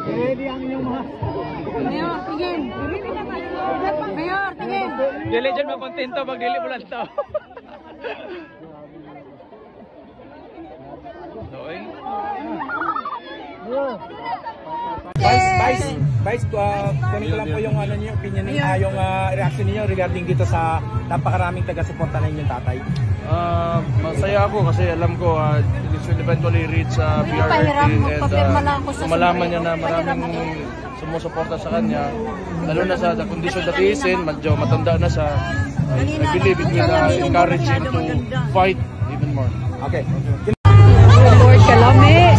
Ready ang inyong mga... Mayor, tingin. Mayor, tingin. Dili dyan makontento pag dili mo lang to. Okay. Vice, kunin ko lang po yung ano niyo, opinion niyo, yung reaction niyo regarding dito sa napakaraming taga-suporta na inyong tatay. Masaya ako kasi alam ko this will eventually reach PRRD and malaman niya na maraming sumusuporta sa kanya, lalo na sa kondisyon na tiisin, medyo matanda na siya. I believe it will encourage him to fight even more. Okay. Lord Kalame.